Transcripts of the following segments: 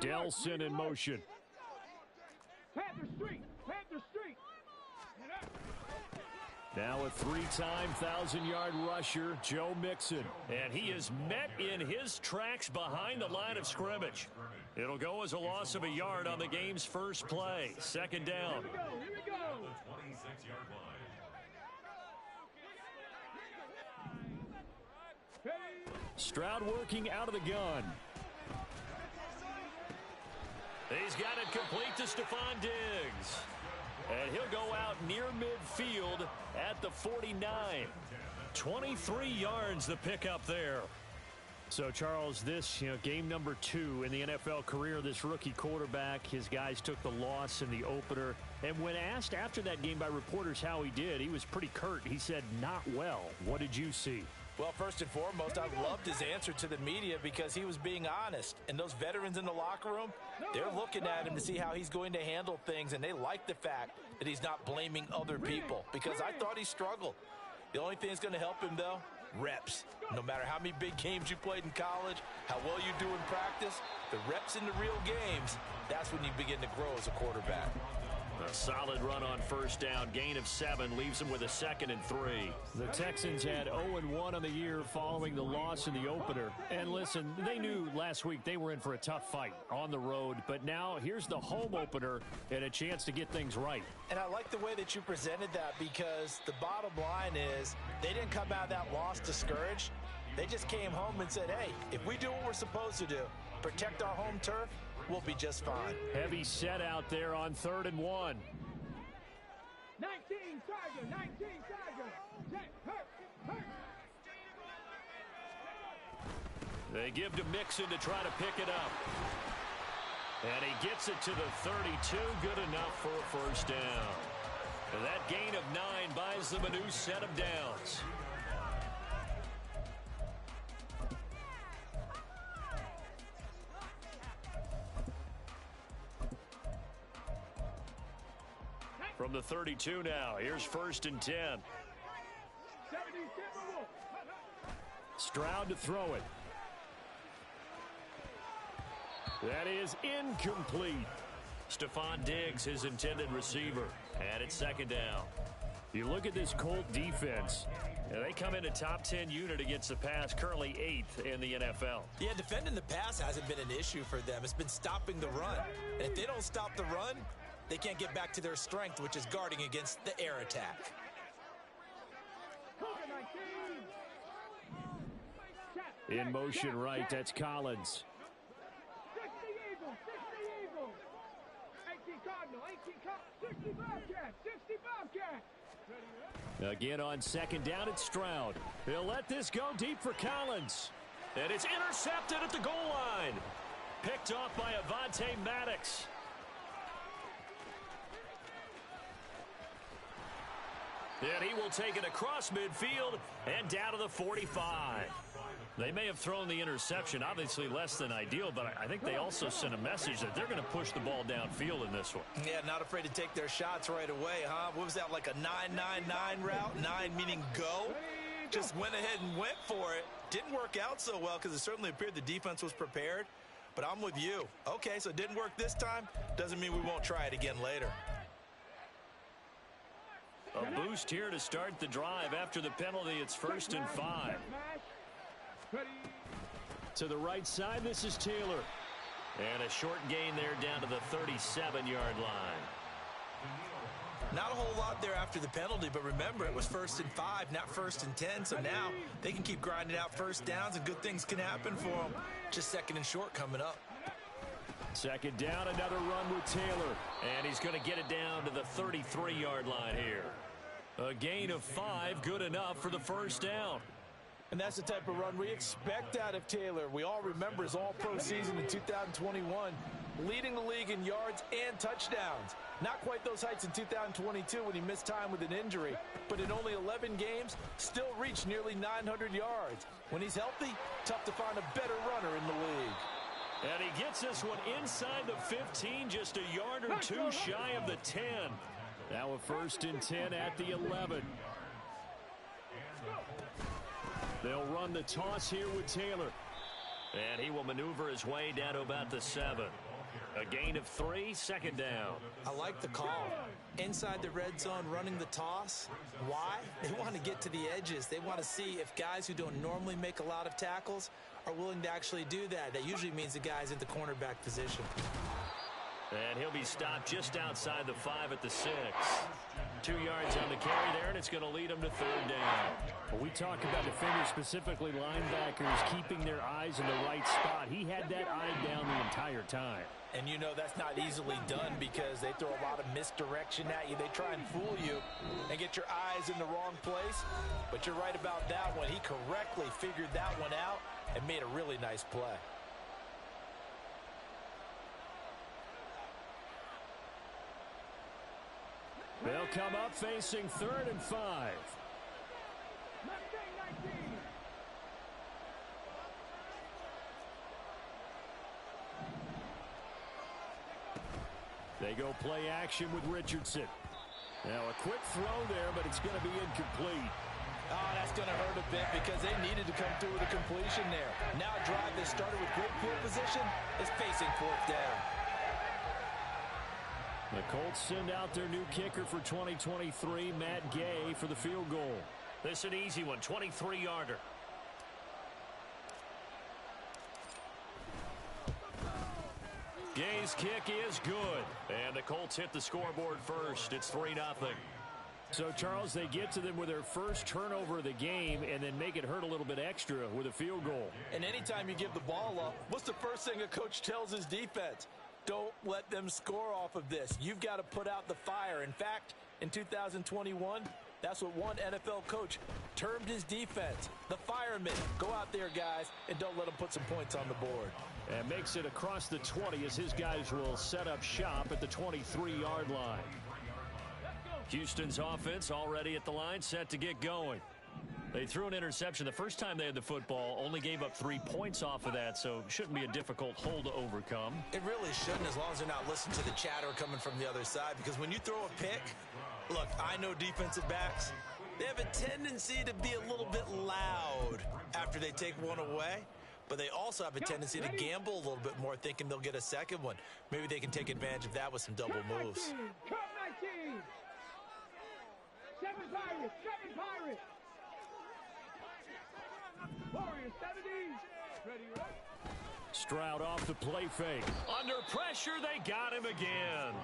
Delson in motion. Panther Street. Panther Street. Now a three-time 1,000-yard rusher, Joe Mixon. And he is met in his tracks behind the line of scrimmage. It'll go as a loss of a yard on the game's first play. Second down. Here we go. Here we go. The 26-yard line. Stroud working out of the gun. He's got it complete to Stephon Diggs. And he'll go out near midfield at the 49. 23 yards the pickup there. So, Charles, this, game number 2 in the NFL career, this rookie quarterback, his guys took the loss in the opener. And when asked after that game by reporters how he did, he was pretty curt. He said, not well. What did you see? Well, first and foremost, I loved his answer to the media because he was being honest. And those veterans in the locker room, they're looking at him to see how he's going to handle things, and they like the fact that he's not blaming other people because I thought he struggled. The only thing that's going to help him, though, reps. No matter how many big games you played in college, how well you do in practice, the reps in the real games, that's when you begin to grow as a quarterback. A solid run on first down. Gain of 7 leaves them with a 2nd and 3. The Texans had 0-1 on the year following the loss in the opener. And listen, they knew last week they were in for a tough fight on the road. But now here's the home opener and a chance to get things right. And I like the way that you presented that because the bottom line is they didn't come out of that loss discouraged. They just came home and said, hey, if we do what we're supposed to do, protect our home turf, we'll be just fine. Heavy set out there on 3rd and 1. 19 Tiger. 19 Tiger. Check. Hurt. They give to Mixon to try to pick it up. And he gets it to the 32. Good enough for a first down. And that gain of 9 buys them a new set of downs. From the 32 now, here's 1st and 10. Stroud to throw it. That is incomplete. Stephon Diggs, his intended receiver. And it's 2nd down. You look at this Colt defense, and they come in a top 10 unit against the pass, currently 8th in the NFL. Yeah, defending the pass hasn't been an issue for them. It's been stopping the run. And if they don't stop the run, they can't get back to their strength, which is guarding against the air attack. In motion right, that's Collins. 60 Eagles. 18 Cardinal. 60 Bobcat. 60 Bobcat. Again on 2nd down, it's Stroud. He'll let this go deep for Collins. And it's intercepted at the goal line. Picked off by Avonte Maddox. And he will take it across midfield and down to the 45. They may have thrown the interception, obviously less than ideal, but I think they also sent a message that they're going to push the ball downfield in this one. Yeah, not afraid to take their shots right away, huh? What was that, like a 9-9-9 route? 9 meaning go? Just went ahead and went for it. Didn't work out so well because it certainly appeared the defense was prepared. But I'm with you. Okay, so it didn't work this time. Doesn't mean we won't try it again later. A boost here to start the drive. After the penalty, it's 1st and 5. To the right side, this is Taylor. And a short gain there down to the 37-yard line. Not a whole lot there after the penalty, but remember, it was 1st and 5, not 1st and 10. So now they can keep grinding out first downs, and good things can happen for them. Just 2nd and short coming up. 2nd down, another run with Taylor. And he's going to get it down to the 33-yard line here. A gain of 5, good enough for the first down. And that's the type of run we expect out of Taylor. We all remember his all-pro season in 2021, leading the league in yards and touchdowns. Not quite those heights in 2022 when he missed time with an injury, but in only 11 games, still reached nearly 900 yards. When he's healthy, tough to find a better runner in the league. And he gets this one inside the 15, just a yard or 2 shy of the 10. Now a 1st and 10 at the 11. They'll run the toss here with Taylor. And he will maneuver his way down to about the 7. A gain of 3, second down. I like the call. Inside the red zone, running the toss. Why? They want to get to the edges. They want to see if guys who don't normally make a lot of tackles are willing to actually do that. That usually means the guy's in the cornerback position. And he'll be stopped just outside the 5 at the 6. 2 yards on the carry there, and it's going to lead him to third down. Well, we talk about defenders, specifically linebackers, keeping their eyes in the right spot. He had that eye down the entire time. And you know that's not easily done because they throw a lot of misdirection at you. They try and fool you and get your eyes in the wrong place. But you're right about that one. He correctly figured that one out and made a really nice play. They'll come up facing 3rd and 5. They go play action with Richardson. Now a quick throw there, but it's going to be incomplete. Oh, that's going to hurt a bit because they needed to come through with a completion there. Now a drive that started with great field position is facing 4th down. The Colts send out their new kicker for 2023, Matt Gay, for the field goal. This is an easy one, 23-yarder. Gay's kick is good. And the Colts hit the scoreboard first. It's 3-0. So, Charles, they get to them with their first turnover of the game and then make it hurt a little bit extra with a field goal. And anytime you give the ball up, what's the first thing a coach tells his defense? Don't let them score off of this. You've got to put out the fire. In fact, in 2021, that's what one NFL coach termed his defense. The firemen. Go out there, guys, and don't let them put some points on the board. And makes it across the 20 as his guys will set up shop at the 23-yard line. Houston's offense already at the line, set to get going. They threw an interception the first time they had the football, only gave up 3 points off of that, so shouldn't be a difficult hole to overcome. It really shouldn't, as long as they're not listening to the chatter coming from the other side, because when you throw a pick, look, I know defensive backs, they have a tendency to be a little bit loud after they take one away, but they also have a tendency to gamble a little bit more, thinking they'll get a second one. Maybe they can take advantage of that with some double moves. Cup 19. 7 Pirates, 7 Pirates. Warriors 70. Ready, right? Stroud off the play fake. Under pressure, they got him again.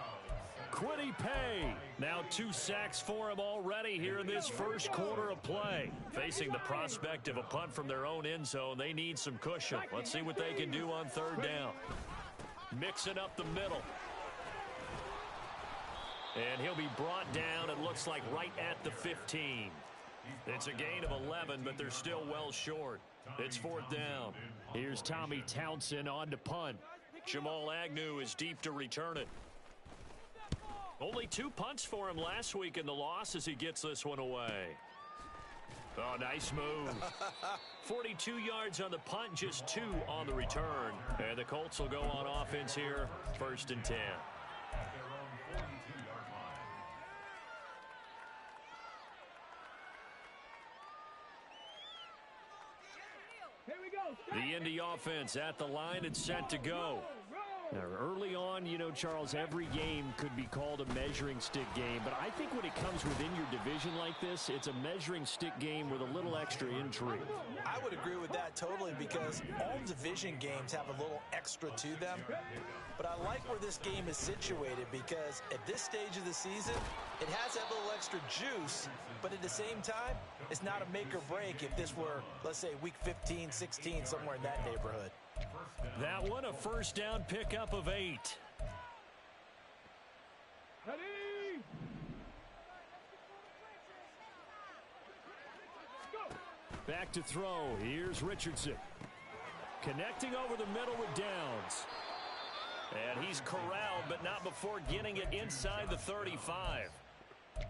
Quiddy Pay. Now 2 sacks for him already here in this first quarter of play. Facing the prospect of a punt from their own end zone, they need some cushion. Let's see what they can do on 3rd down. Mixing up the middle. And he'll be brought down, it looks like, right at the 15. It's a gain of 11, but they're still well short. It's 4th down. Here's Tommy Townsend on to punt. Jamal Agnew is deep to return it. Only 2 punts for him last week in the loss as he gets this one away. Oh, nice move. 42 yards on the punt, just 2 on the return. And the Colts will go on offense here, 1st and 10. Here we go. The Indy offense at the line and set to go. Now, early on, you know, Charles, every game could be called a measuring stick game, but I think when it comes within your division like this, it's a measuring stick game with a little extra intrigue. I would agree with that totally because all division games have a little extra to them. But I like where this game is situated because at this stage of the season, it has that little extra juice, but at the same time, it's not a make or break if this were, let's say, week 15, 16, somewhere in that neighborhood. That one, a 1st down pickup of 8. Ready? Go. Back to throw. Here's Richardson. Connecting over the middle with Downs. And he's corralled, but not before getting it inside the 35.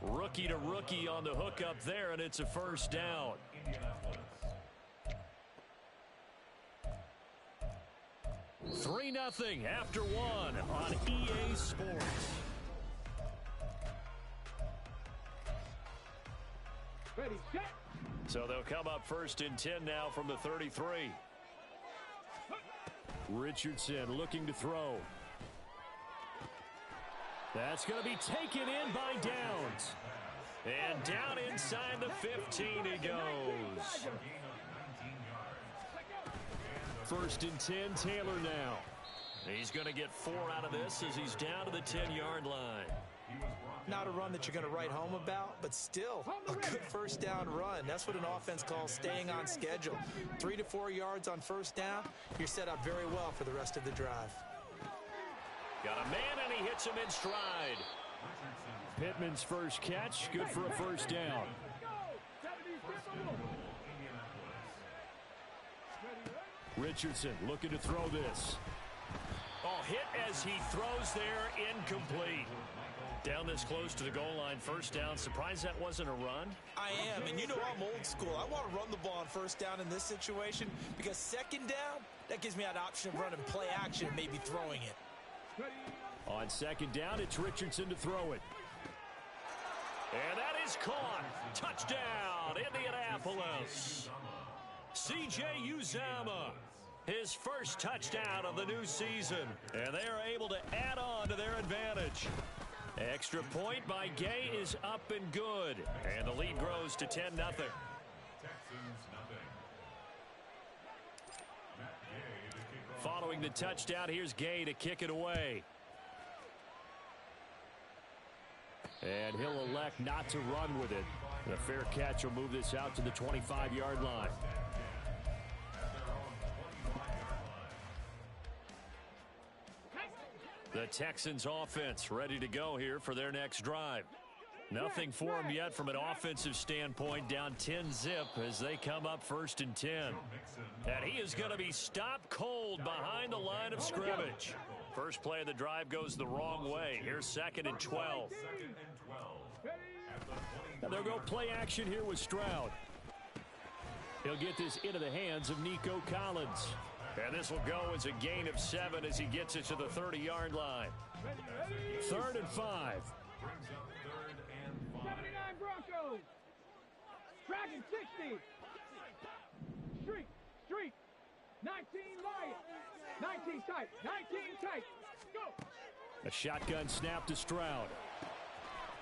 Rookie to rookie on the hookup there, and it's a 1st down. Three 3-0 after 1 on EA Sports. Ready, set. So they'll come up 1st and 10 now from the 33. Richardson looking to throw. That's going to be taken in by Downs. And down inside the 15 he goes. First and 10, Taylor now. He's going to get 4 out of this as he's down to the 10-yard line. Not a run that you're going to write home about, but still a good first down run. That's what an offense calls staying on schedule. 3 to 4 yards on first down, you're set up very well for the rest of the drive. Got a man, and he hits him in stride. Pittman's first catch, good for a first down. Richardson looking to throw this. Oh, hit as he throws there, incomplete. Down this close to the goal line, first down. Surprised that wasn't a run? I am, and you know I'm old school. I want to run the ball on first down in this situation because second down, that gives me an option of running play action and maybe throwing it. On second down, it's Richardson to throw it. And that is caught. Touchdown, Indianapolis. C.J. Uzomah, his first touchdown of the new season. And they are able to add on to their advantage. Extra point by Gay is up and good. And the lead grows to 10-0. Following the touchdown, here's Gay to kick it away. And he'll elect not to run with it. And a fair catch will move this out to the 25-yard line. The Texans offense ready to go here for their next drive. Nothing for them yet from an offensive standpoint, down 10-zip as they come up first and 10. And he is going to be stopped cold behind the line of scrimmage. First play of the drive goes the wrong way. Here's second and 12. Now they'll go play action here with Stroud. He'll get this into the hands of Nico Collins. And this will go as a gain of 7 as he gets it to the 30-yard line. 3rd and 5. 79 Broncos. Dragon 60. Street. 19 Lions. 19 tight. 19 tight. Go. A shotgun snap to Stroud.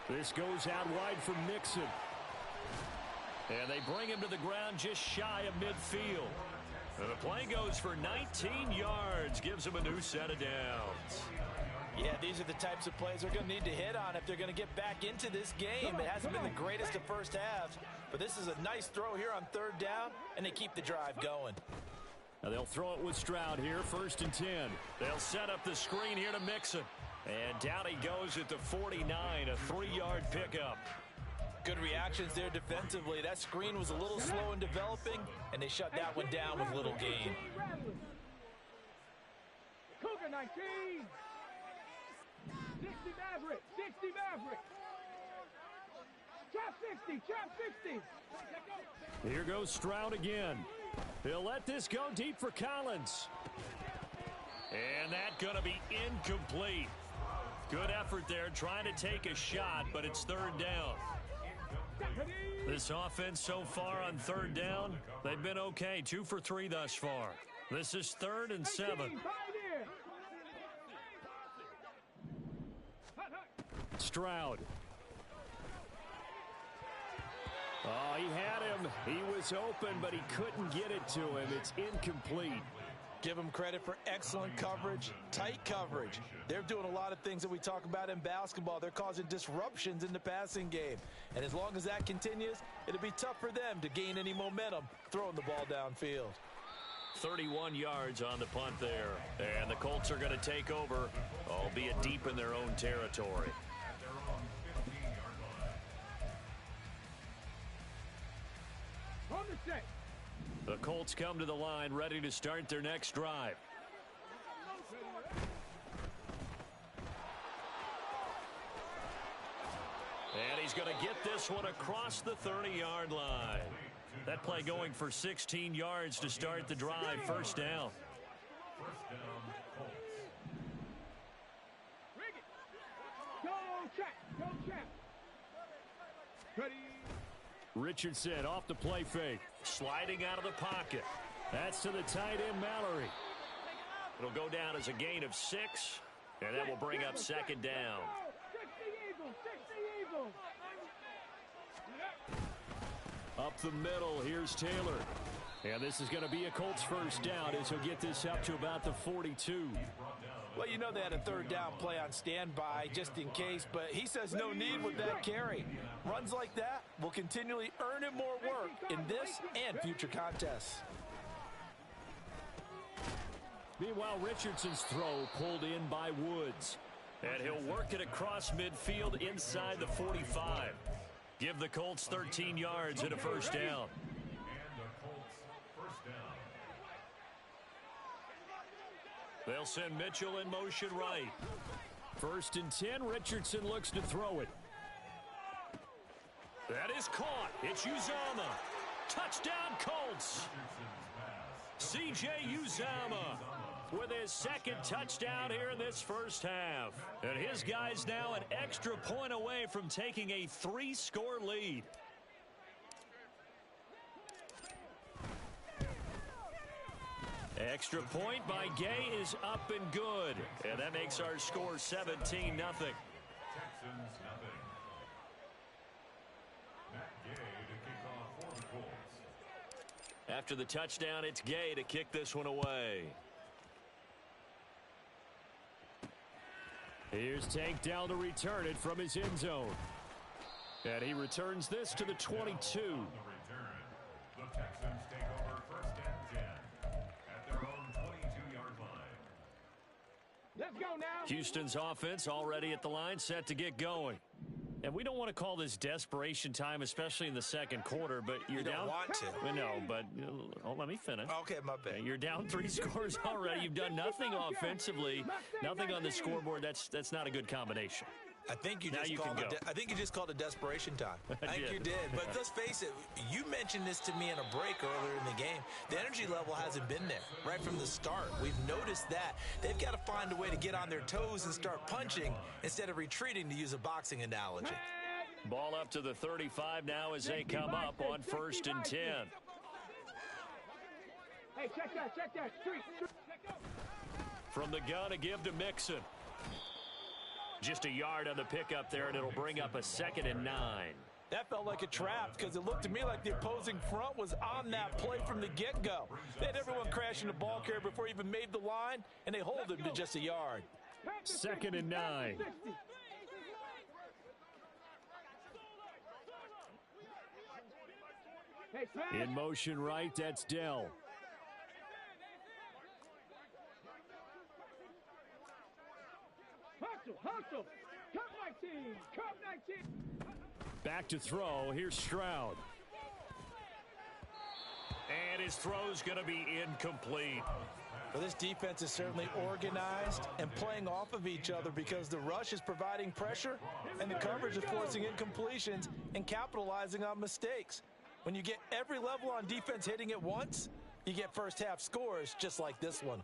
This goes out wide for Mixon. And they bring him to the ground just shy of midfield. And the play goes for 19 yards. Gives him a new set of downs. Yeah, these are the types of plays they're going to need to hit on if they're going to get back into this game. It hasn't been the greatest of first halves, but this is a nice throw here on 3rd down, and they keep the drive going. Now they'll throw it with Stroud here, 1st and 10. They'll set up the screen here to Mixon. And down he goes at the 49, a 3-yard pickup. Good reactions there defensively. That screen was a little slow in developing, and they shut that one down with little gain. Cougar 19. 60 Maverick. 60 Maverick. Trap 60. Here goes Stroud again. He'll let this go deep for Collins. And that's going to be incomplete. Good effort there trying to take a shot, but it's 3rd down. This offense so far on 3rd down, they've been okay. 2 for 3 thus far. This is 3rd and 7. Stroud. Oh, he had him. He was open, but he couldn't get it to him. It's incomplete. Give them credit for excellent coverage, tight coverage. They're doing a lot of things that we talk about in basketball. They're causing disruptions in the passing game. And as long as that continues, it'll be tough for them to gain any momentum throwing the ball downfield. 31 yards on the punt there. And the Colts are going to take over, albeit deep in their own territory. On the set. The Colts come to the line ready to start their next drive. And he's going to get this one across the 30-yard line. That play going for 16 yards to start the drive. First down. Go check. Ready. Richardson off the play fake. Sliding out of the pocket. That's to the tight end, Mallory. It'll go down as a gain of 6, and that will bring up 2nd down. Up the middle, here's Taylor. And this is going to be a Colts first down as he'll get this up to about the 42. Well, you know they had a third down play on standby just in case, but he says no need with that carry. Runs like that will continually earn him more work in this and future contests. Meanwhile, Richardson's throw pulled in by Woods. And he'll work it across midfield inside the 45. Give the Colts 13 yards and a first down. And the Colts first down. They'll send Mitchell in motion right. 1st and 10, Richardson looks to throw it. That is caught. It's Uzama. Touchdown Colts. C.J. Uzama with his second touchdown here in this first half. And his guys now an extra point away from taking a 3-score lead. Extra point by Gay is up and good. And that makes our score 17-0. Texans nothing. Matt Gay to kick off for the Colts. After the touchdown, it's Gay to kick this one away. Here's Tank down to return it from his end zone. And he returns this to the 22. On the return, the Texans take over 1st and 10 at their own 22-yard line. Let's go now. Houston's offense already at the line, set to get going. And we don't want to call this desperation time, especially in the second quarter, but you're down. You don't want to. I know, but let me finish. Okay, my bad. You're down 3 scores already. You've done nothing offensively, nothing on the scoreboard. That's not a good combination. I think you Now just you called can go. I think you just called it desperation time. I think did. you did. But let's face it, you mentioned this to me in a break earlier in the game. The energy level hasn't been there right from the start. We've noticed that. They've got to find a way to get on their toes and start punching instead of retreating, to use a boxing analogy. Ball up to the 35 now as they come up on 1st and 10. Hey, check that. Street. From the gun, a give to Mixon. Just a yard on the pickup there, and it'll bring up a 2nd and 9. That felt like a trap because it looked to me like the opposing front was on that play from the get-go. They had everyone crashing the ball carrier before he even made the line, and they hold him to just a yard. 2nd and 9. In motion right, that's Dell. Hustle. Come 19. Back to throw. Here's Stroud. And his throw's going to be incomplete. Well, this defense is certainly organized and playing off of each other because the rush is providing pressure and the coverage is forcing incompletions and capitalizing on mistakes. When you get every level on defense hitting at once, you get first half scores just like this one.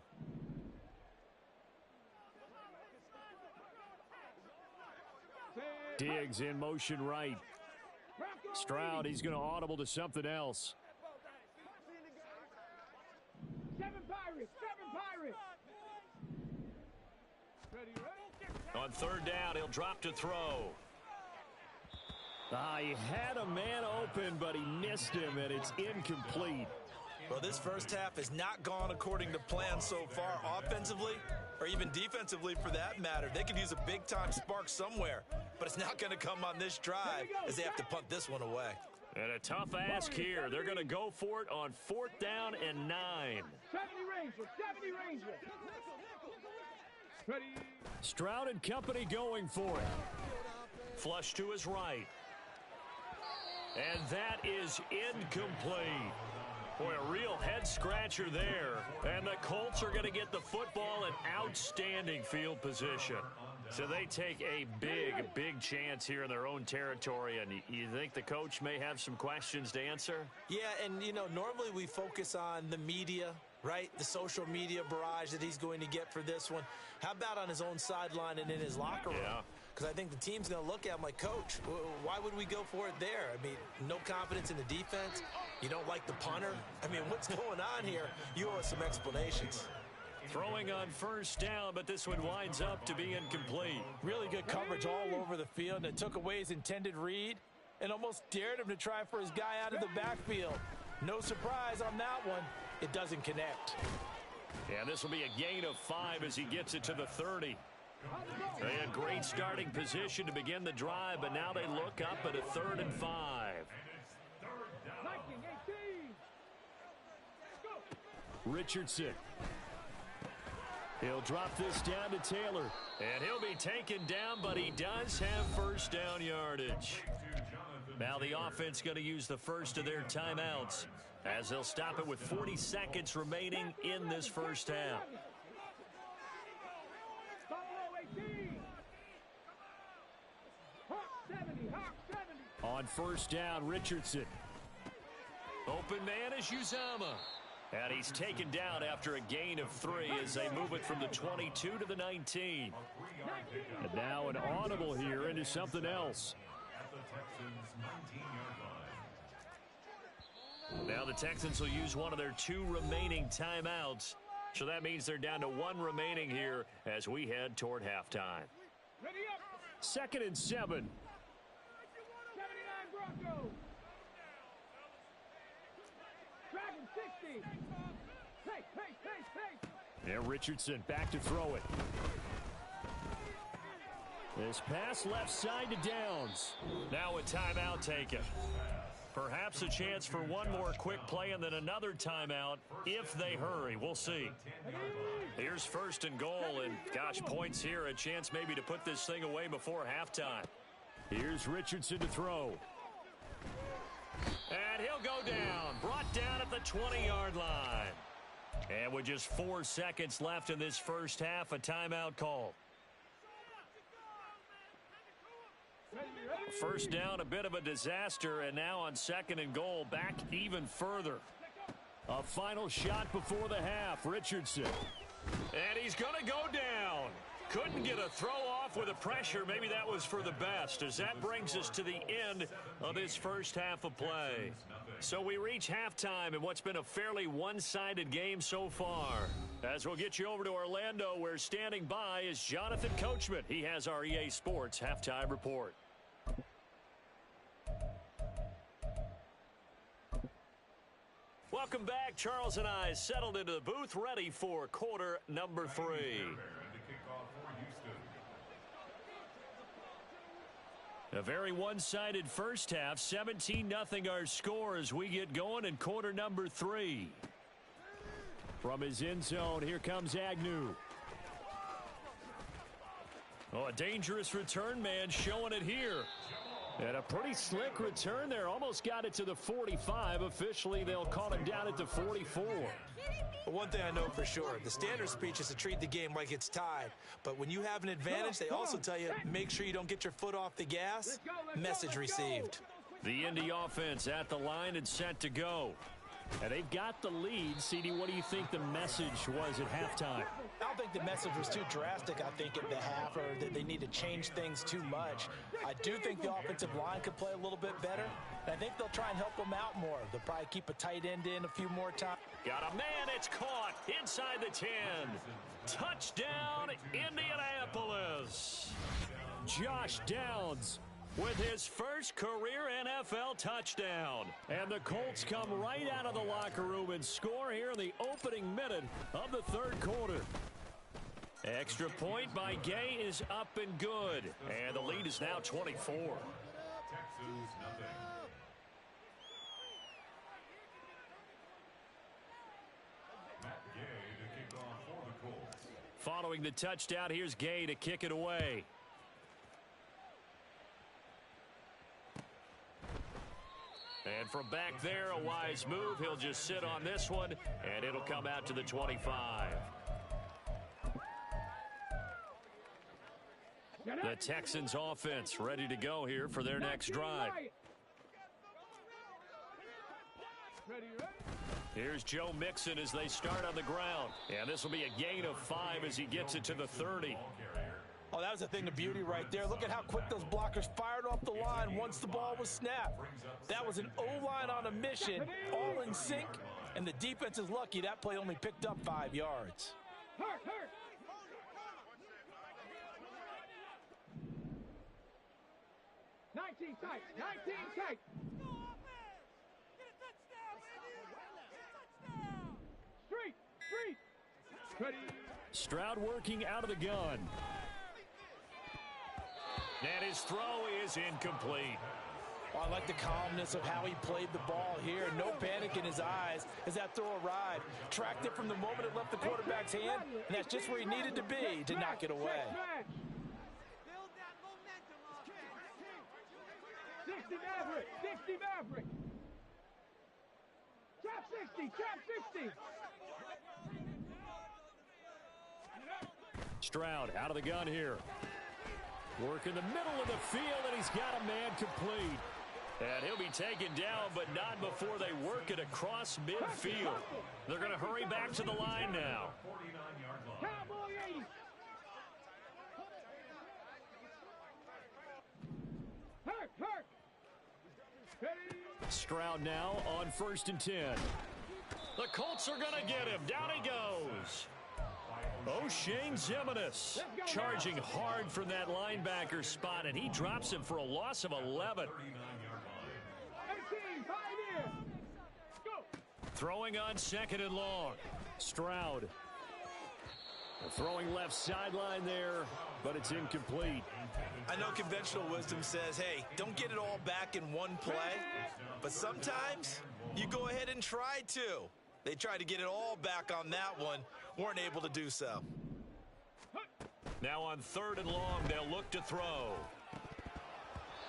Diggs in motion right. Stroud, he's going to audible to something else. 7 Pirates. On 3rd down, he'll drop to throw. He had a man open, but he missed him, and it's incomplete. Well, this first half has not gone according to plan so far offensively or even defensively for that matter. They could use a big-time spark somewhere, but it's not going to come on this drive as they have to punt this one away. And a tough ask here. They're going to go for it on 4th down and 9. 70 Ranger. Ready. Stroud and company going for it. Flush to his right. And that is incomplete. Boy, a real head-scratcher there. And the Colts are going to get the football in outstanding field position. So they take a big chance here in their own territory. And you think the coach may have some questions to answer? Yeah, and, you know, normally we focus on the media, right? The social media barrage that he's going to get for this one. How about on his own sideline and in his locker room? Yeah. Because I think the team's going to look at him like, Coach, why would we go for it there? I mean, no confidence in the defense. You don't like the punter. I mean, what's going on here? You owe us some explanations. Throwing on 1st down, but this one winds up to be incomplete. Really good coverage all over the field, and it took away his intended read. and almost dared him to try for his guy out of the backfield. No surprise on that one. It doesn't connect. And this will be a gain of 5 as he gets it to the 30. They had great starting position to begin the drive, but now they look up at a 3rd and 5. Richardson. He'll drop this down to Taylor. And he'll be taken down, but he does have first down yardage. Now the offense going to use the first of their timeouts as they'll stop it with 40 seconds remaining in this first half. On first down, Richardson. Open man is Uzama. And he's taken down after a gain of 3 as they move it from the 22 to the 19. And now an audible here into something else. Now the Texans will use one of their 2 remaining timeouts. So that means they're down to 1 remaining here as we head toward halftime. 2nd and 7. 79 Broncos. Dragon 60. Hey. And Richardson back to throw it. This pass left side to Downs. Now a timeout taken. Perhaps a chance for one more quick play and then another timeout if they hurry. We'll see. Here's 1st and goal, and gosh, points here. A chance maybe to put this thing away before halftime. Here's Richardson to throw. And he'll go down. Brought down at the 20-yard line. And with just 4 seconds left in this first half, a timeout call. First down, a bit of a disaster, and now on 2nd and goal, back even further. A final shot before the half, Richardson. And he's going to go down. Couldn't get a throw off with the pressure. Maybe that was for the best, as that brings us to the end of this first half of play. So we reach halftime in what's been a fairly one-sided game so far. As we'll get you over to Orlando, where standing by is Jonathan Coachman. He has our EA Sports halftime report. Welcome back. Charles and I settled into the booth, ready for quarter number 3. A very one-sided first half. 17-0 our score as we get going in quarter number 3. From his end zone, here comes Agnew. Oh, a dangerous return man showing it here. And a pretty slick return there. Almost got it to the 45. Officially, they'll call him down at the 44. But one thing I know for sure, the standard speech is to treat the game like it's tied. But when you have an advantage, they also tell you, make sure you don't get your foot off the gas. Message received. The Indy offense at the line and set to go. And they've got the lead. CD, what do you think the message was at halftime? I don't think the message was too drastic, I think, at the half, or that they need to change things too much. I do think the offensive line could play a little bit better. And I think they'll try and help them out more. They'll probably keep a tight end in a few more times. Got a man, it's caught inside the 10. Touchdown, Indianapolis. Josh Downs with his first career NFL touchdown. And the Colts come right out of the locker room and score here in the opening minute of the 3rd quarter. Extra point by Gay is up and good. And the lead is now 24. Following the touchdown, here's Gay to kick it away. And from back there, a wise move. He'll just sit on this one, and it'll come out to the 25. The Texans offense ready to go here for their next drive. Here's Joe Mixon as they start on the ground. And this will be a gain of 5 as he gets it to the 30. Oh, that was a thing of beauty right there. Look at how quick those blockers fired off the line once the ball was snapped. That was an O-line on a mission, all in sync, and the defense is lucky that play only picked up 5 yards. 19 tight. 19 tight. Street. Street. Ready. Stroud working out of the gun. And his throw is incomplete. Oh, I like the calmness of how he played the ball here. No panic in his eyes as that throw arrived. Tracked it from the moment it left the quarterback's hand, and that's just where he needed to be to knock it away. 60 Maverick. 60 Maverick. Trap 60. Trap 60. Stroud out of the gun here. Work in the middle of the field, and he's got a man complete. And he'll be taken down, but not before they work it across midfield. They're going to hurry back to the line now. Cowboy 80. Hurt. Ready. Stroud now on 1st and 10. The Colts are going to get him. Down he goes. O'Shane Zimenez charging hard from that linebacker spot, and he drops him for a loss of 11. 18, pioneer. Go. Throwing on 2nd and long. Stroud. Throwing left sideline there, but it's incomplete. I know conventional wisdom says, hey, don't get it all back in one play. But sometimes you go ahead and try to. They tried to get it all back on that one. Weren't able to do so. Now on 3rd and long, they'll look to throw.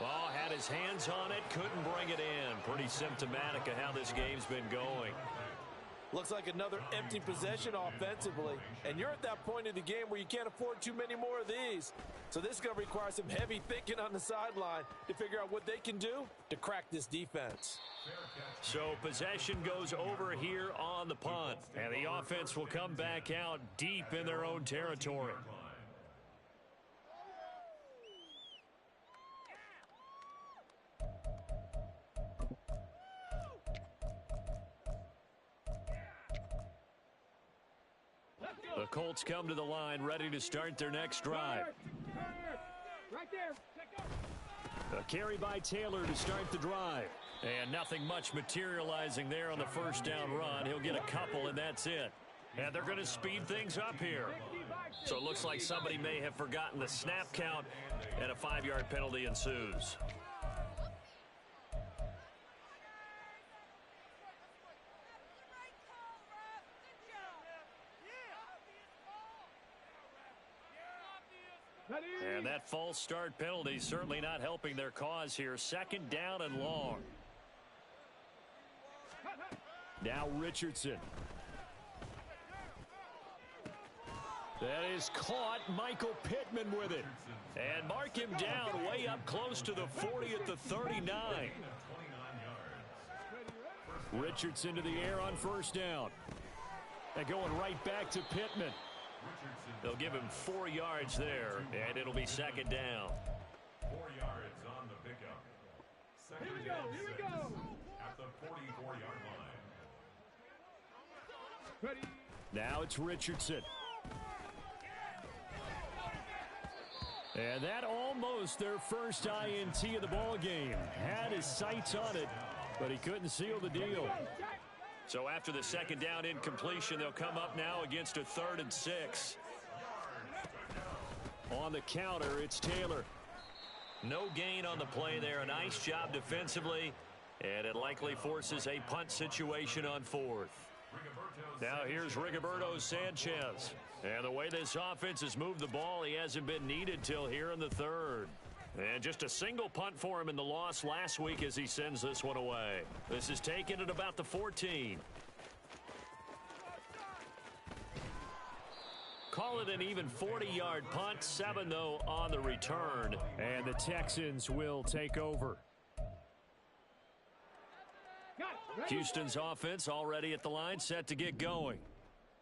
Oh, had his hands on it, couldn't bring it in. Pretty symptomatic of how this game's been going. Looks like another empty possession offensively. And you're at that point in the game where you can't afford too many more of these. So this is going to require some heavy thinking on the sideline to figure out what they can do to crack this defense. So possession goes over here on the punt. And the offense will come back out deep in their own territory. The Colts come to the line, ready to start their next drive. Right there. A carry by Taylor to start the drive. And nothing much materializing there on the first down run. He'll get a couple, and that's it. And they're going to speed things up here. So it looks like somebody may have forgotten the snap count, and a 5-yard penalty ensues. And that false start penalty certainly not helping their cause here. 2nd down and long. Now Richardson. That is caught. Michael Pittman with it. And mark him down way up close to the 40 at the 39. Richardson to the air on 1st down. And going right back to Pittman. They'll give him 4 yards there, and it'll be 2nd down. 4 yards on the pickup. Second Here we go. at the 44-yard line. Ready. Now it's Richardson. And that almost their first INT of the ball game. Had his sights on it, but he couldn't seal the deal. So after the 2nd down incompletion, they'll come up now against a 3rd and 6. On the counter, it's Taylor. No gain on the play there. A nice job defensively, and it likely forces a punt situation on 4th. Now here's Rigoberto Sanchez. And the way this offense has moved the ball, he hasn't been needed till here in the 3rd. And just a single punt for him in the loss last week as he sends this one away. This is taken at about the 14. Call it an even 40-yard punt. 7, though, on the return. And the Texans will take over. Houston's offense already at the line, set to get going.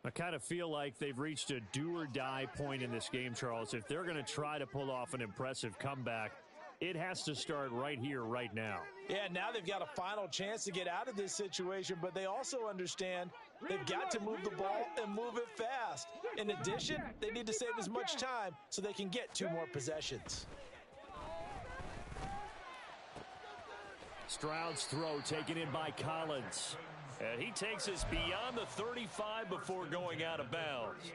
I kind of feel like they've reached a do-or-die point in this game, Charles. If they're going to try to pull off an impressive comeback, it has to start right here, right now. Yeah, now they've got a final chance to get out of this situation, but they also understand they've got to move the ball and move it fast. In addition, they need to save as much time so they can get 2 more possessions. Stroud's throw taken in by Collins. And he takes us beyond the 35 before going out of bounds.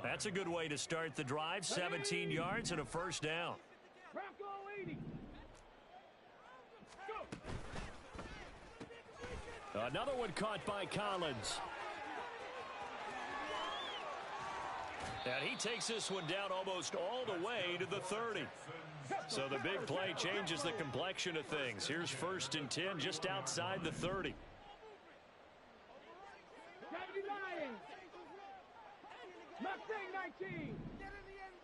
That's a good way to start the drive. 17 yards and a first down. Bronco 80. Go. Another one caught by Collins. And he takes this one down almost all the way to the 30. So the big play changes the complexion of things. Here's 1st and 10 just outside the 30. Lions. Mustang 19.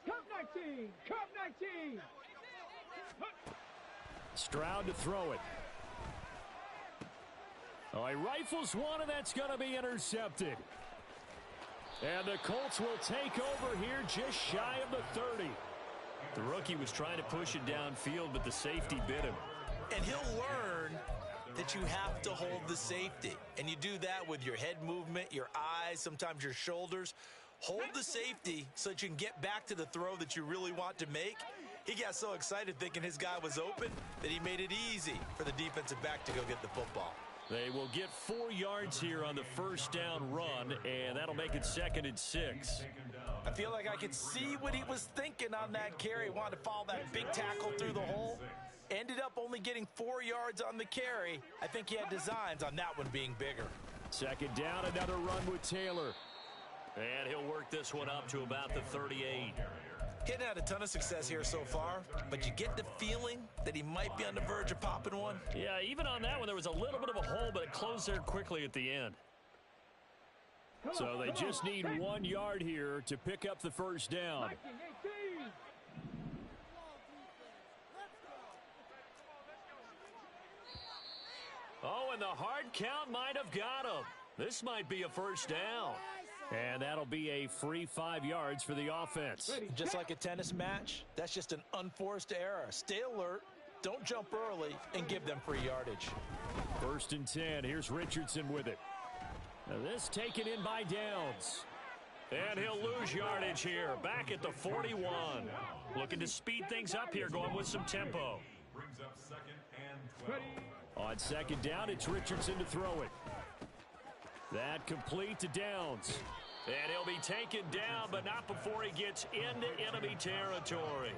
Cup 19. Cup 19. Stroud to throw it. Oh, he rifles one, and that's going to be intercepted. And the Colts will take over here just shy of the 30. The rookie was trying to push it downfield, but the safety bit him. And he'll learn that you have to hold the safety. And you do that with your head movement, your eyes, sometimes your shoulders. Hold the safety so that you can get back to the throw that you really want to make. He got so excited thinking his guy was open that he made it easy for the defensive back to go get the football. They will get 4 yards here on the first down run, and that'll make it 2nd and 6. I feel like I could see what he was thinking on that carry. Wanted to follow that big tackle through the hole. Ended up only getting 4 yards on the carry. I think he had designs on that one being bigger. 2nd down, another run with Taylor. And he'll work this one up to about the 38. He hadn't had a ton of success here so far, but you get the feeling that he might be on the verge of popping one. Yeah, even on that one, there was a little bit of a hole, but it closed there quickly at the end. So they just need 1 yard here to pick up the first down. Oh, and the hard count might have got him. This might be a first down. And that'll be a free 5 yards for the offense. Just like a tennis match, that's just an unforced error. Stay alert, don't jump early, and give them free yardage. 1st and 10. Here's Richardson with it. Now this taken in by Downs. And he'll lose yardage here. Back at the 41. Looking to speed things up here, going with some tempo. Brings up 2nd and 12. On 2nd down, it's Richardson to throw it. That complete to Downs. And he'll be taken down, but not before he gets into enemy territory.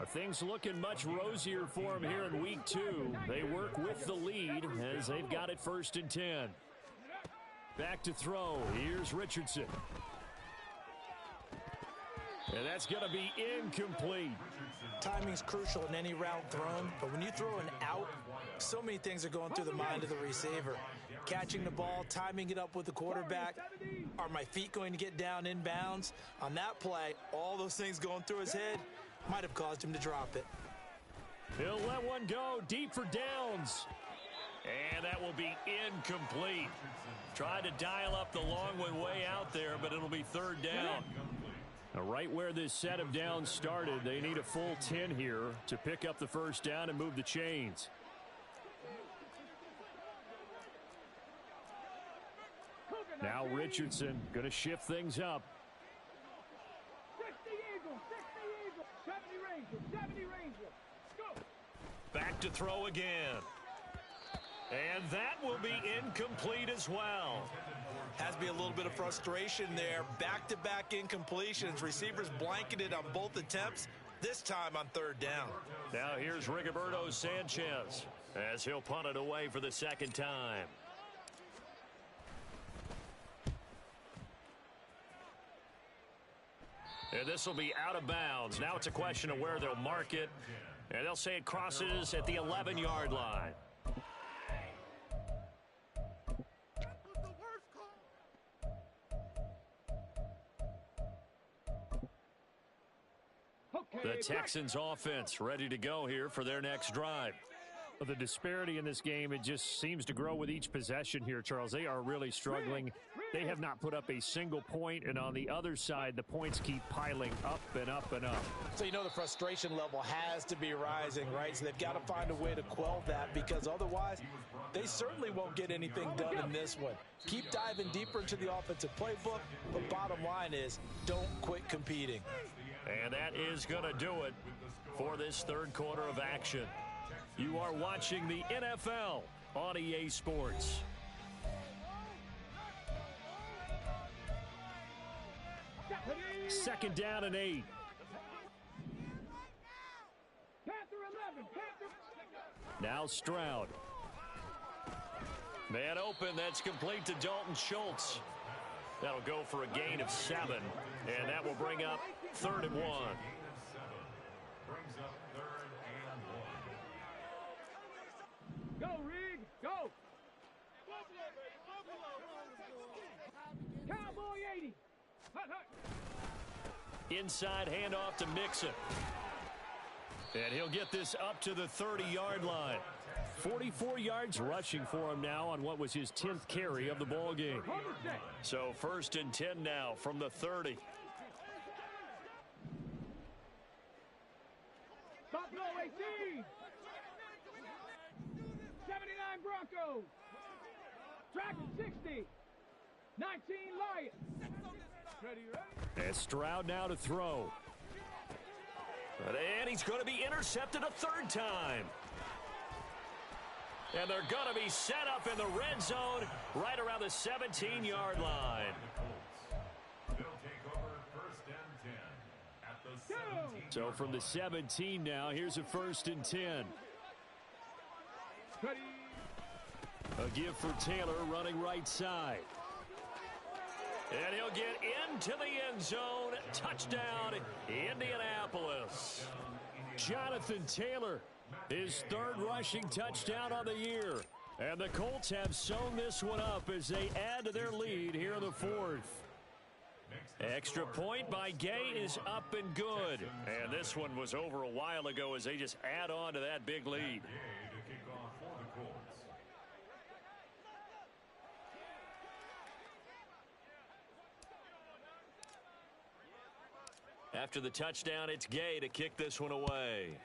Things looking much rosier for him here in week 2. They work with the lead as they've got it 1st and 10. Back to throw. Here's Richardson. And that's going to be incomplete. Timing's crucial in any route thrown, but when you throw an out, so many things are going through the mind of the receiver. Catching the ball, timing it up with the quarterback. Are my feet going to get down inbounds? On that play, all those things going through his head might have caused him to drop it. He'll let one go deep for Downs. And that will be incomplete. Tried to dial up the long one way out there, but it'll be 3rd down. Now, right where this set of downs started, they need a full 10 here to pick up the first down and move the chains. Now Richardson going to shift things up. 60 Eagles, 70 Rangers, go! Back to throw again. And that will be incomplete as well. Has to be a little bit of frustration there. Back-to-back incompletions. Receivers blanketed on both attempts, this time on 3rd down. Now here's Rigoberto Sanchez as he'll punt it away for the 2nd time. And this will be out of bounds. Now it's a question of where they'll mark it. And they'll say it crosses at the 11-yard line. The Texans offense ready to go here for their next drive. The disparity in this game, it just seems to grow with each possession here, Charles. They are really struggling. They have not put up a single point, and on the other side, the points keep piling up and up and up. So you know the frustration level has to be rising, right? So they've got to find a way to quell that, because otherwise they certainly won't get anything done in this one. Keep diving deeper into the offensive playbook, but bottom line is don't quit competing. And that is going to do it for this 3rd quarter of action. You are watching the NFL on EA Sports. Second down and 8. Now Stroud. Man open, that's complete to Dalton Schultz. That'll go for a gain of 7, and that will bring up 3rd and 1. Brings up 3rd and 1. Go, Rig, go. Cowboy 80. Hut, hut. Inside handoff to Mixon. And he'll get this up to the 30-yard line. 44 yards rushing for him now on what was his 10th carry of the ball game. So 1st and 10 now from the 30. Buffalo 18. 79 Broncos. Dragon 60. 19 Lions. Ready? And Stroud now to throw. And he's going to be intercepted a 3rd time. And they're going to be set up in the red zone right around the 17-yard line. They'll take over 1st and 10 at the 17. So from the 17 now, here's a 1st and 10. Ready? A give for Taylor running right side. And he'll get into the end zone. Touchdown, Indianapolis. Jonathan Taylor, his 3rd rushing touchdown on the year. And the Colts have sewn this one up as they add to their lead here in the 4th. Extra point by Gay is up and good. And this one was over a while ago as they just add on to that big lead. To kick off for the Colts. After the touchdown, it's Gay to kick this one away.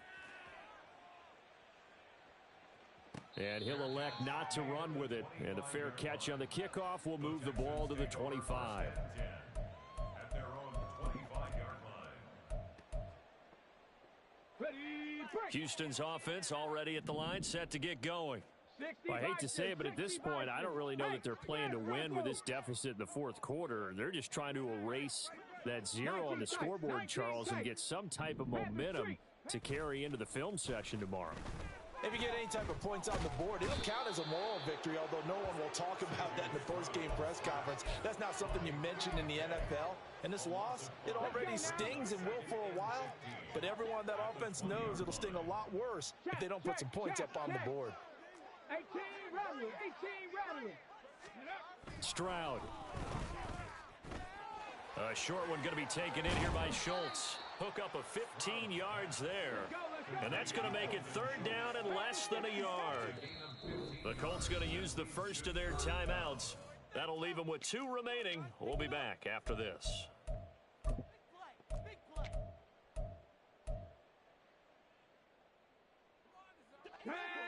And he'll elect not to run with it. And a fair catch on the kickoff will move the ball to the 25. At their own 25-yard line. Ready? Break. Houston's offense already at the line, set to get going. Well, I hate to say it, but at this point, I don't really know that they're playing to win with this deficit in the 4th quarter. They're just trying to erase that 0 on the scoreboard, Charles, and get some type of momentum to carry into the film session tomorrow. If you get any type of points on the board, it'll count as a moral victory, although no one will talk about that in the post-game press conference. That's not something you mentioned in the NFL. And this loss, it already stings and will for a while, but everyone on that offense knows it'll sting a lot worse if they don't put some points up on the board. 18 rattling. 18 rattling. Stroud. A short one going to be taken in here by Schultz. Hook up of 15 yards there. And that's going to make it 3rd down and less than a yard. The Colts going to use the first of their timeouts. That'll leave them with 2 remaining. We'll be back after this.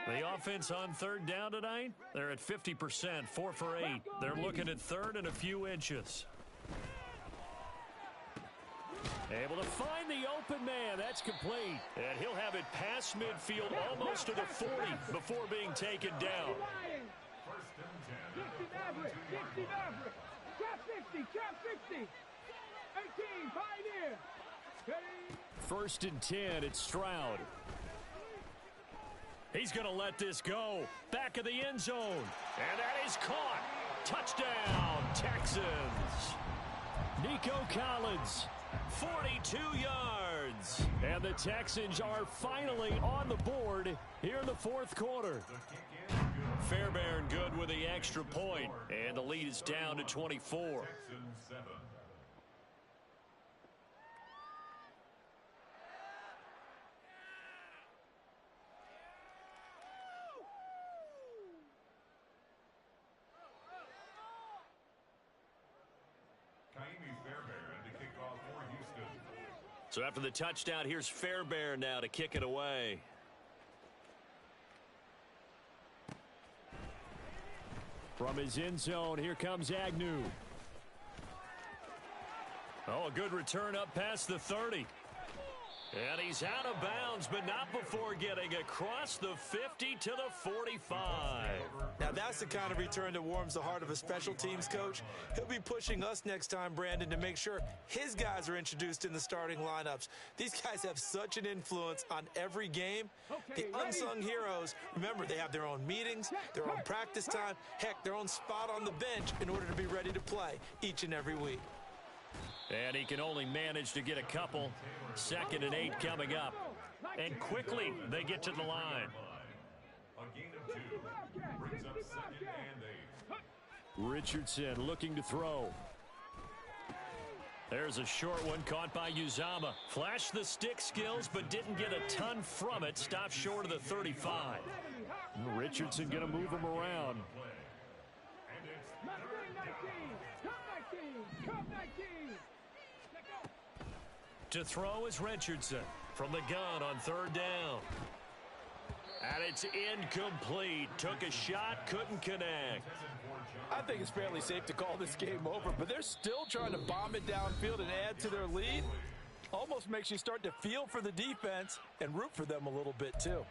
The offense on 3rd down tonight, they're at 50%, 4 for 8. They're looking at 3rd and a few inches. Able to find the open man. That's complete. And he'll have it past midfield almost to the 40 before being taken down. 60 Maverick. 60 Maverick. Trap 50. Trap 50. 18 Pioneer. Ready? 1st and 10. It's Stroud. He's going to let this go. Back of the end zone. And that is caught. Touchdown, Texans. Nico Collins. 42 yards. And the Texans are finally on the board here in the 4th quarter. Fairbairn good with the extra point. And the lead is down to 24. Texans 7. Fairbairn to kick off for Houston. So after the touchdown, here's Fairbairn now to kick it away. From his end zone, here comes Agnew. Oh, a good return up past the 30. And he's out of bounds, but not before getting across the 50 to the 45. Now, that's the kind of return that warms the heart of a special teams coach. He'll be pushing us next time, Brandon, to make sure his guys are introduced in the starting lineups. These guys have such an influence on every game. The unsung heroes, remember, they have their own meetings, their own practice time, heck, their own spot on the bench in order to be ready to play each and every week. And he can only manage to get a couple. 2nd and 8 coming up. And quickly they get to the line. A gain of 2 brings up 2nd and 8. Richardson looking to throw. There's a short one caught by Uzama. Flashed the stick skills, but didn't get a ton from it. Stopped short of the 35. Richardson going to move him around. To throw is Richardson from the gun on 3rd down. And it's incomplete. Took a shot, couldn't connect. I think it's fairly safe to call this game over, but they're still trying to bomb it downfield and add to their lead. Almost makes you start to feel for the defense and root for them a little bit too.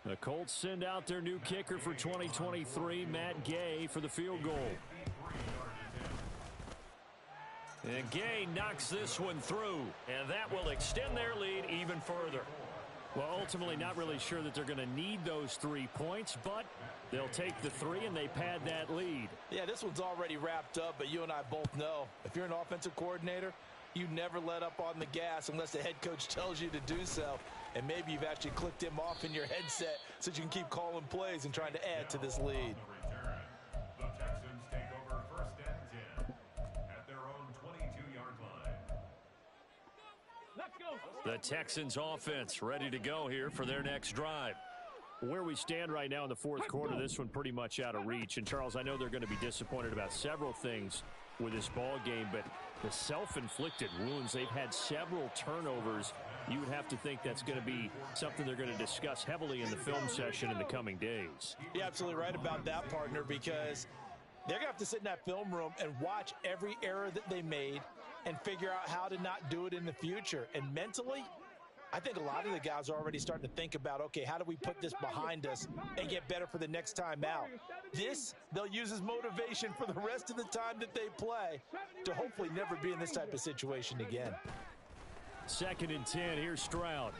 The Colts send out their new kicker for 2023, Matt Gay, for the field goal. And Gay knocks this one through, and that will extend their lead even further. Well, ultimately not really sure that they're going to need those 3 points, but they'll take the 3 and they pad that lead. Yeah, this one's already wrapped up, but you and I both know if you're an offensive coordinator, you never let up on the gas unless the head coach tells you to do so. And maybe you've actually clicked him off in your headset so you can keep calling plays and trying to add to this lead. The Texans take over 1st and 10 at their own 22-yard line. Let's go. The Texans offense ready to go here for their next drive. Where we stand right now in the 4th quarter, this one pretty much out of reach. And, Charles, I know they're going to be disappointed about several things with this ball game, but the self-inflicted wounds, they've had several turnovers. You would have to think that's going to be something they're going to discuss heavily in the film session in the coming days. You're absolutely right about that, partner, because they're going to have to sit in that film room and watch every error that they made and figure out how to not do it in the future. And mentally, I think a lot of the guys are already starting to think about, okay, how do we put this behind us and get better for the next time out? This, they'll use as motivation for the rest of the time that they play to hopefully never be in this type of situation again. 2nd and 10, here's Stroud.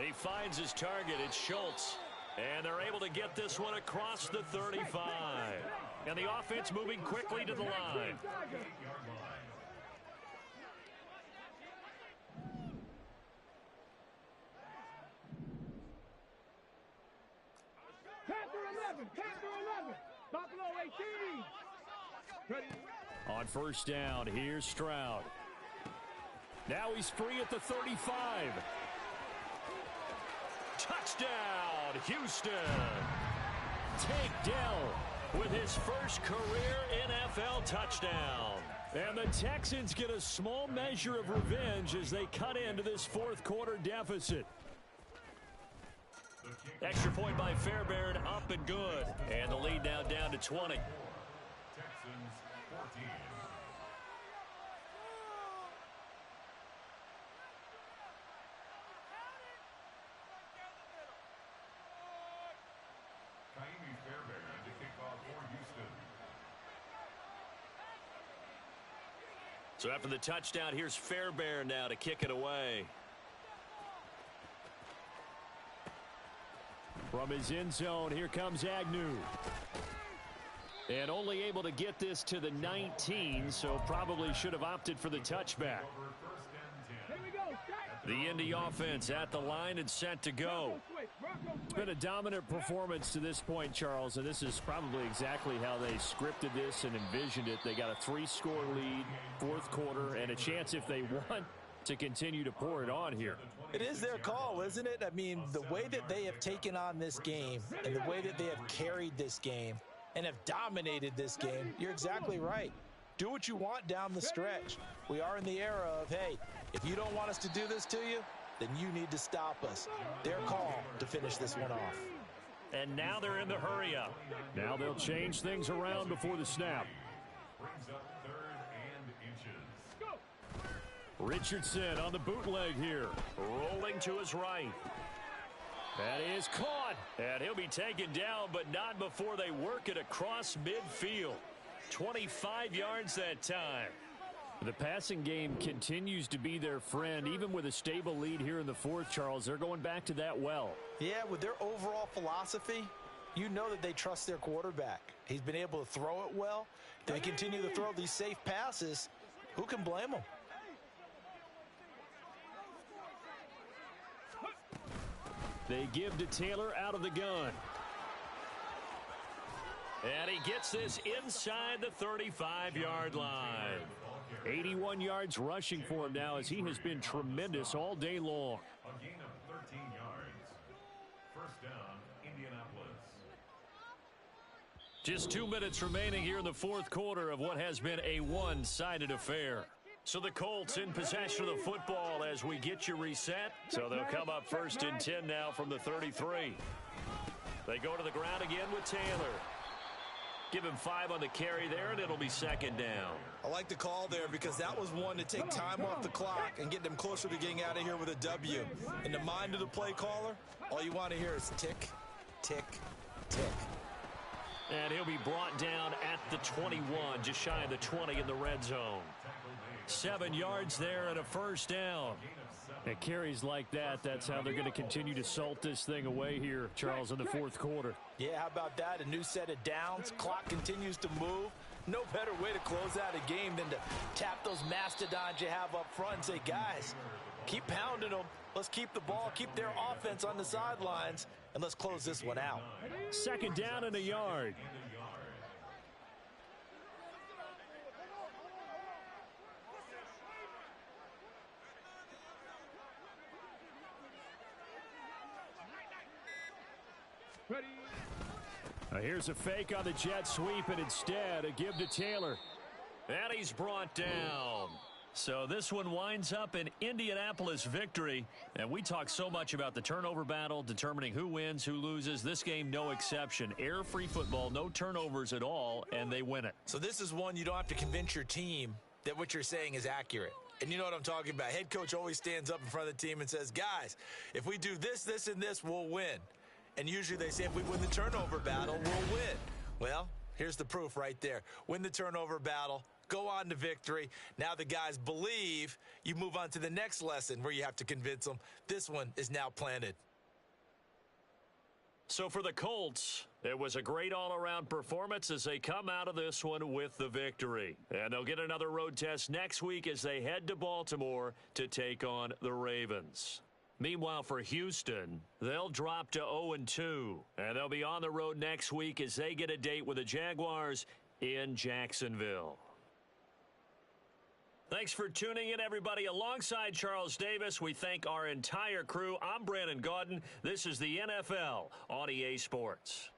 He finds his target, it's Schultz. And they're able to get this one across the 35. And the offense moving quickly to the line. Panther 11. Buffalo 18. Ready. On 1st down, here's Stroud. Now he's free at the 35. Touchdown, Houston. Tank Dell with his first career NFL touchdown. And the Texans get a small measure of revenge as they cut into this 4th quarter deficit. Extra point by Fairbairn, up and good. And the lead now down to 20. Texans 14. Fairbairn to kick off for Houston. So after the touchdown, here's Fairbairn now to kick it away. From his end zone, here comes Agnew. And only able to get this to the 19, so probably should have opted for the touchback. The Indy offense at the line and set to go. It's been a dominant performance to this point, Charles, and this is probably exactly how they scripted this and envisioned it. They got a 3-score lead, 4th quarter, and a chance if they want to continue to pour it on here. It is their call, isn't it? I mean, the way that they have taken on this game and the way that they have carried this game and have dominated this game, you're exactly right. Do what you want down the stretch. We are in the era of, hey, if you don't want us to do this to you, then you need to stop us. Their call to finish this one off. And now they're in the hurry up. Now they'll change things around before the snap. Brings up 3rd Richardson on the bootleg here. Rolling to his right. That is caught. And he'll be taken down, but not before they work it across midfield. 25 yards that time. The passing game continues to be their friend. Even with a stable lead here in the fourth, Charles, they're going back to that well. Yeah, with their overall philosophy, you know that they trust their quarterback. He's been able to throw it well. They continue to throw these safe passes. Who can blame them? They give to Taylor out of the gun. And he gets this inside the 35-yard line. 81 yards rushing for him now as he has been tremendous all day long. A gain of 13 yards. First down, Indianapolis. Just 2 minutes remaining here in the fourth quarter of what has been a one-sided affair. So the Colts in possession of the football as we get you reset. So they'll come up first and 10 now from the 33. They go to the ground again with Taylor. Give him 5 on the carry there, and it'll be second down. I like the call there because that was one to take time off the clock and get them closer to getting out of here with a W. In the mind of the play caller, all you want to hear is tick, tick, tick. And he'll be brought down at the 21, just shy of the 20 in the red zone. 7 yards there and a first down. And carries like that, that's how they're going to continue to salt this thing away here, Charles, in the fourth quarter. Yeah, how about that? A new set of downs. Clock continues to move. No better way to close out a game than to tap those mastodons you have up front and say, guys, keep pounding them. Let's keep the ball, keep their offense on the sidelines, and let's close this one out. Second down and a yard. Ready. Here's a fake on the jet sweep, and instead a give to Taylor. And he's brought down. So this one winds up an Indianapolis victory. And we talk so much about the turnover battle, determining who wins, who loses. This game, no exception. Air-free football, no turnovers at all, and they win it. So this is one you don't have to convince your team that what you're saying is accurate. And you know what I'm talking about. Head coach always stands up in front of the team and says, guys, if we do this, this, and this, we'll win. And usually they say if we win the turnover battle, we'll win. Well, here's the proof right there. Win the turnover battle, go on to victory. Now the guys believe. You move on to the next lesson where you have to convince them. This one is now planted. So for the Colts, it was a great all-around performance as they come out of this one with the victory. And they'll get another road test next week as they head to Baltimore to take on the Ravens. Meanwhile, for Houston, they'll drop to 0-2, and they'll be on the road next week as they get a date with the Jaguars in Jacksonville. Thanks for tuning in, everybody. Alongside Charles Davis, we thank our entire crew. I'm Brandon Gaudin. This is the NFL on EA Sports.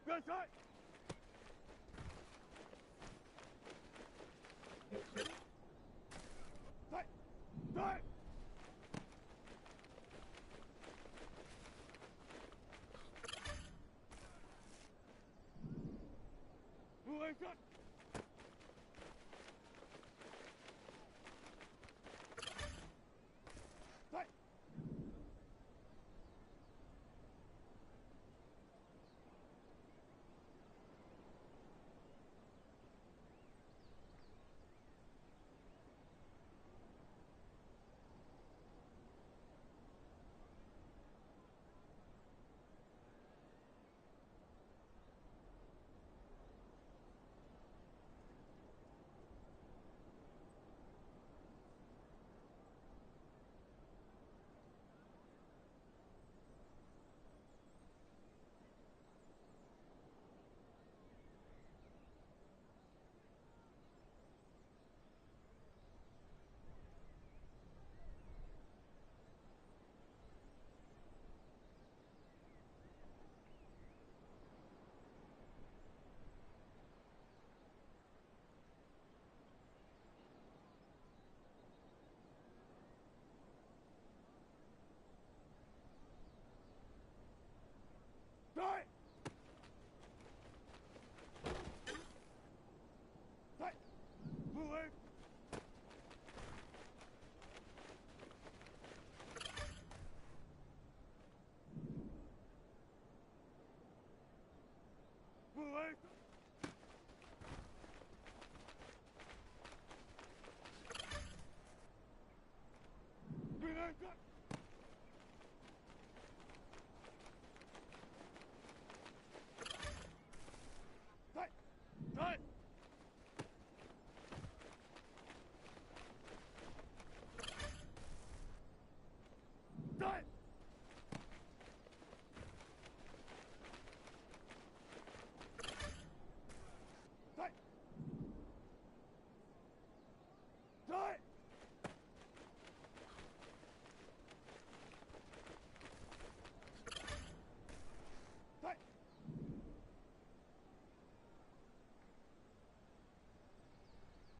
Good side. Side. Side. Move shot. Side. Side. Side. Move it. Move it. Bring it up.